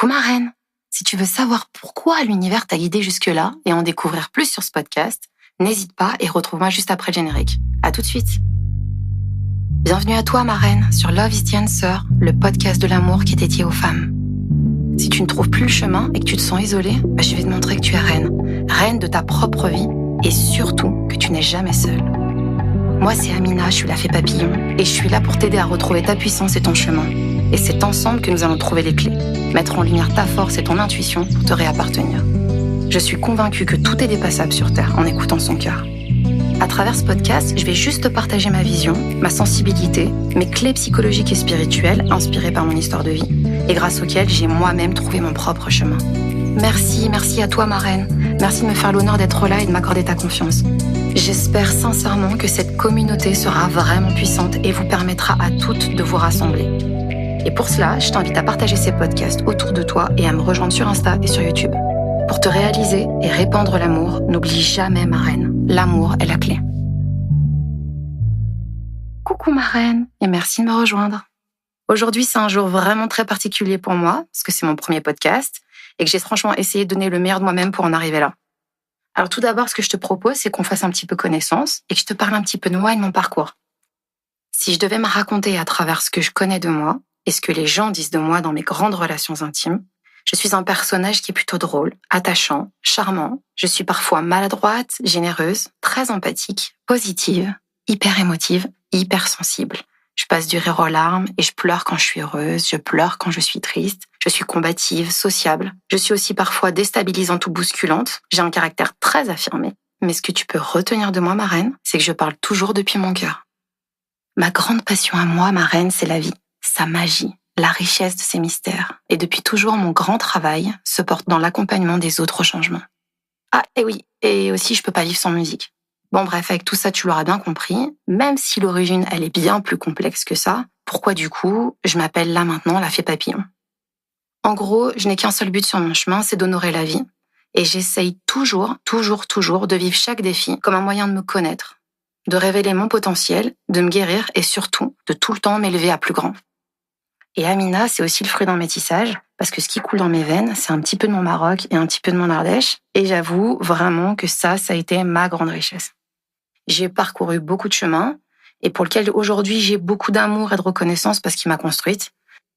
Coucou ma reine. Si tu veux savoir pourquoi l'univers t'a guidé jusque-là et en découvrir plus sur ce podcast, n'hésite pas et retrouve-moi juste après le générique. À tout de suite. Bienvenue à toi ma reine sur Love is the Answer, le podcast de l'amour qui est dédié aux femmes. Si tu ne trouves plus le chemin et que tu te sens isolée, je vais te montrer que tu es reine. Reine de ta propre vie et surtout que tu n'es jamais seule. Moi c'est Amina, je suis la fée papillon et je suis là pour t'aider à retrouver ta puissance et ton chemin. Et c'est ensemble que nous allons trouver les clés, mettre en lumière ta force et ton intuition pour te réappartenir. Je suis convaincue que tout est dépassable sur Terre en écoutant son cœur. À travers ce podcast, je vais juste te partager ma vision, ma sensibilité, mes clés psychologiques et spirituelles inspirées par mon histoire de vie et grâce auxquelles j'ai moi-même trouvé mon propre chemin. Merci à toi ma reine. Merci de me faire l'honneur d'être là et de m'accorder ta confiance. J'espère sincèrement que cette communauté sera vraiment puissante et vous permettra à toutes de vous rassembler. Et pour cela, je t'invite à partager ces podcasts autour de toi et à me rejoindre sur Insta et sur YouTube. Pour te réaliser et répandre l'amour, n'oublie jamais ma reine. L'amour est la clé. Coucou ma reine et merci de me rejoindre. Aujourd'hui, c'est un jour vraiment très particulier pour moi parce que c'est mon premier podcast et que j'ai franchement essayé de donner le meilleur de moi-même pour en arriver là. Alors tout d'abord, ce que je te propose, c'est qu'on fasse un petit peu connaissance et que je te parle un petit peu de moi et de mon parcours. Si je devais me raconter à travers ce que je connais de moi et ce que les gens disent de moi dans mes grandes relations intimes, je suis un personnage qui est plutôt drôle, attachant, charmant. Je suis parfois maladroite, généreuse, très empathique, positive, hyper émotive, hyper sensible. Je passe du rire aux larmes et je pleure quand je suis heureuse, je pleure quand je suis triste. Je suis combative, sociable. Je suis aussi parfois déstabilisante ou bousculante. J'ai un caractère très affirmé. Mais ce que tu peux retenir de moi, ma reine, c'est que je parle toujours depuis mon cœur. Ma grande passion à moi, ma reine, c'est la vie, sa magie, la richesse de ses mystères. Et depuis toujours, mon grand travail se porte dans l'accompagnement des autres changements. Ah, et oui, et aussi je peux pas vivre sans musique. Bon bref, avec tout ça, tu l'auras bien compris, même si l'origine, elle est bien plus complexe que ça, pourquoi du coup, je m'appelle là maintenant la fée papillon. En gros, je n'ai qu'un seul but sur mon chemin, c'est d'honorer la vie. Et j'essaye toujours de vivre chaque défi comme un moyen de me connaître, de révéler mon potentiel, de me guérir et surtout, de tout le temps m'élever à plus grand. Et Amina, c'est aussi le fruit d'un métissage, parce que ce qui coule dans mes veines, c'est un petit peu de mon Maroc et un petit peu de mon Ardèche. Et j'avoue vraiment que ça a été ma grande richesse. J'ai parcouru beaucoup de chemins, et pour lequel aujourd'hui j'ai beaucoup d'amour et de reconnaissance parce qu'il m'a construite.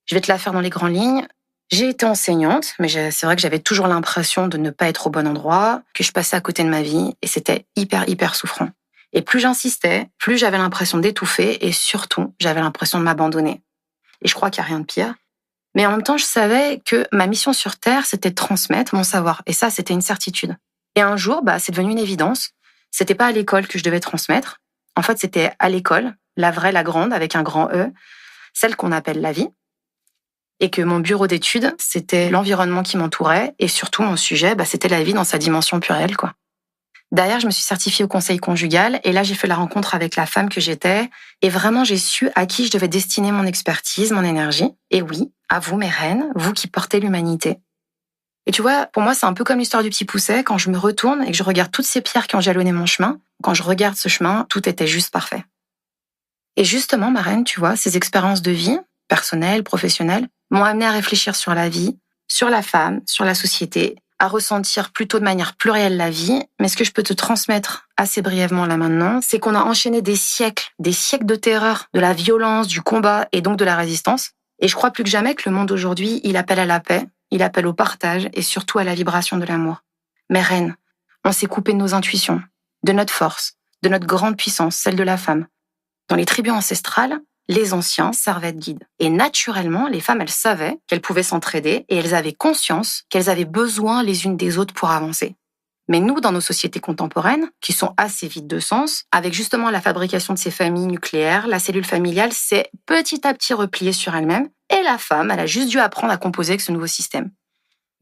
Je vais te la faire dans les grandes lignes. J'ai été enseignante, mais c'est vrai que j'avais toujours l'impression de ne pas être au bon endroit, que je passais à côté de ma vie, et c'était hyper souffrant. Et plus j'insistais, plus j'avais l'impression d'étouffer, et surtout, j'avais l'impression de m'abandonner. Et je crois qu'il n'y a rien de pire. Mais en même temps, je savais que ma mission sur Terre, c'était de transmettre mon savoir. Et ça, c'était une certitude. Et un jour, c'est devenu une évidence. C'était pas à l'école que je devais transmettre. En fait, c'était à l'école, la vraie, la grande, avec un grand E, celle qu'on appelle la vie. Et que mon bureau d'études, c'était l'environnement qui m'entourait. Et surtout, mon sujet, c'était la vie dans sa dimension plurielle, quoi. Derrière, je me suis certifiée au conseil conjugal. Et là, j'ai fait la rencontre avec la femme que j'étais. Et vraiment, j'ai su à qui je devais destiner mon expertise, mon énergie. Et oui, à vous, mes reines, vous qui portez l'humanité. Et tu vois, pour moi, c'est un peu comme l'histoire du petit Pousset. Quand je me retourne et que je regarde toutes ces pierres qui ont jalonné mon chemin, quand je regarde ce chemin, tout était juste parfait. Et justement, ma reine, tu vois, ces expériences de vie, personnelles, professionnelles, m'ont amené à réfléchir sur la vie, sur la femme, sur la société, à ressentir plutôt de manière plurielle la vie. Mais ce que je peux te transmettre assez brièvement là maintenant, c'est qu'on a enchaîné des siècles de terreur, de la violence, du combat et donc de la résistance. Et je crois plus que jamais que le monde aujourd'hui, il appelle à la paix, il appelle au partage et surtout à la vibration de l'amour. Mais reine, on s'est coupé de nos intuitions, de notre force, de notre grande puissance, celle de la femme. Dans les tribus ancestrales, les anciens servaient de guides. Et naturellement, les femmes, elles savaient qu'elles pouvaient s'entraider et elles avaient conscience qu'elles avaient besoin les unes des autres pour avancer. Mais nous, dans nos sociétés contemporaines, qui sont assez vides de sens, avec justement la fabrication de ces familles nucléaires, la cellule familiale s'est petit à petit repliée sur elle-même et la femme, elle a juste dû apprendre à composer avec ce nouveau système.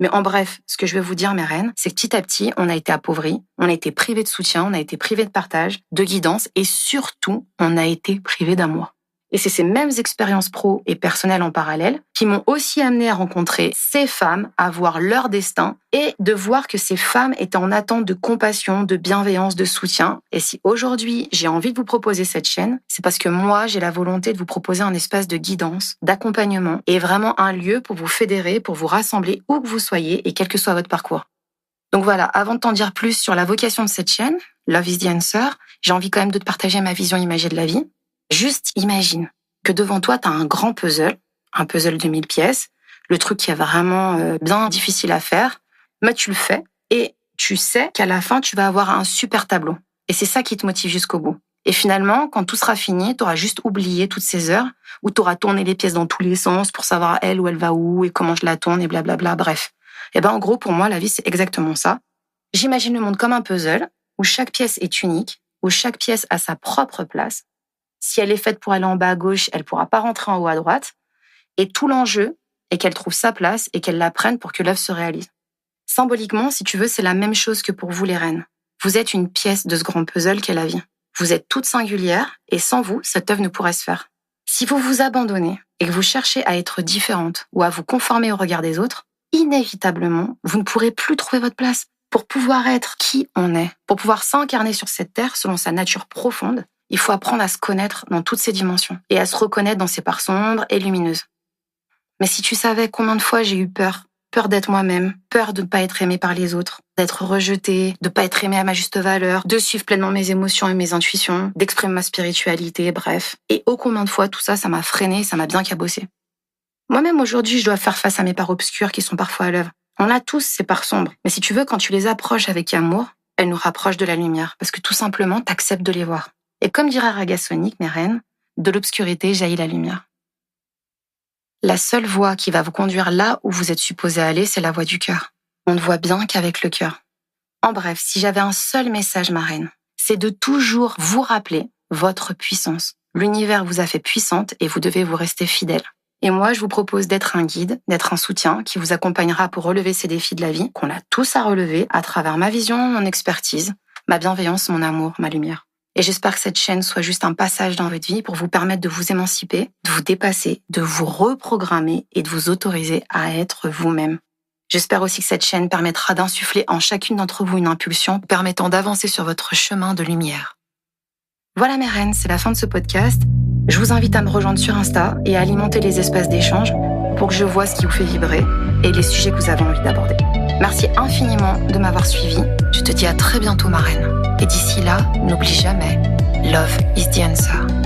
Mais en bref, ce que je vais vous dire, mes reines, c'est que petit à petit, on a été appauvris, on a été privés de soutien, on a été privés de partage, de guidance et surtout, on a été privés d'amour. Et c'est ces mêmes expériences pro et personnelles en parallèle qui m'ont aussi amené à rencontrer ces femmes, à voir leur destin et de voir que ces femmes étaient en attente de compassion, de bienveillance, de soutien. Et si aujourd'hui j'ai envie de vous proposer cette chaîne, c'est parce que moi j'ai la volonté de vous proposer un espace de guidance, d'accompagnement et vraiment un lieu pour vous fédérer, pour vous rassembler où que vous soyez et quel que soit votre parcours. Donc voilà, avant de t'en dire plus sur la vocation de cette chaîne, Love is the Answer, j'ai envie quand même de te partager ma vision imagée de la vie. Juste imagine que devant toi, tu as un grand puzzle, un puzzle de 1000 pièces, le truc qui est vraiment bien difficile à faire, mais tu le fais et tu sais qu'à la fin, tu vas avoir un super tableau. Et c'est ça qui te motive jusqu'au bout. Et finalement, quand tout sera fini, tu auras juste oublié toutes ces heures où tu auras tourné les pièces dans tous les sens pour savoir elle où elle va où et comment je la tourne et blablabla, bref. Et en gros, pour moi, la vie, c'est exactement ça. J'imagine le monde comme un puzzle où chaque pièce est unique, où chaque pièce a sa propre place. Si elle est faite pour aller en bas à gauche, elle pourra pas rentrer en haut à droite. Et tout l'enjeu est qu'elle trouve sa place et qu'elle la prenne pour que l'œuvre se réalise. Symboliquement, si tu veux, c'est la même chose que pour vous les reines. Vous êtes une pièce de ce grand puzzle qu'est la vie. Vous êtes toutes singulières et sans vous, cette œuvre ne pourrait se faire. Si vous vous abandonnez et que vous cherchez à être différente ou à vous conformer au regard des autres, inévitablement, vous ne pourrez plus trouver votre place. Pour pouvoir être qui on est, pour pouvoir s'incarner sur cette terre selon sa nature profonde, il faut apprendre à se connaître dans toutes ses dimensions et à se reconnaître dans ses parts sombres et lumineuses. Mais si tu savais combien de fois j'ai eu peur d'être moi-même, peur de ne pas être aimée par les autres, d'être rejetée, de ne pas être aimée à ma juste valeur, de suivre pleinement mes émotions et mes intuitions, d'exprimer ma spiritualité, bref. Et ô combien de fois tout ça, ça m'a freinée, ça m'a bien cabossé. Moi-même aujourd'hui, je dois faire face à mes parts obscures qui sont parfois à l'œuvre. On a tous ces parts sombres, mais si tu veux, quand tu les approches avec amour, elles nous rapprochent de la lumière, parce que tout simplement, t'acceptes de les voir. Et comme dirait Raga Sonic, mes reines, de l'obscurité jaillit la lumière. La seule voie qui va vous conduire là où vous êtes supposé aller, c'est la voie du cœur. On ne voit bien qu'avec le cœur. En bref, si j'avais un seul message, ma reine, c'est de toujours vous rappeler votre puissance. L'univers vous a fait puissante et vous devez vous rester fidèle. Et moi, je vous propose d'être un guide, d'être un soutien qui vous accompagnera pour relever ces défis de la vie, qu'on a tous à relever à travers ma vision, mon expertise, ma bienveillance, mon amour, ma lumière. Et j'espère que cette chaîne soit juste un passage dans votre vie pour vous permettre de vous émanciper, de vous dépasser, de vous reprogrammer et de vous autoriser à être vous-même. J'espère aussi que cette chaîne permettra d'insuffler en chacune d'entre vous une impulsion permettant d'avancer sur votre chemin de lumière. Voilà mes reines, c'est la fin de ce podcast. Je vous invite à me rejoindre sur Insta et à alimenter les espaces d'échange pour que je vois ce qui vous fait vibrer et les sujets que vous avez envie d'aborder. Merci infiniment de m'avoir suivi. Je te dis à très bientôt ma reine. Et d'ici là, n'oublie jamais, love is the answer.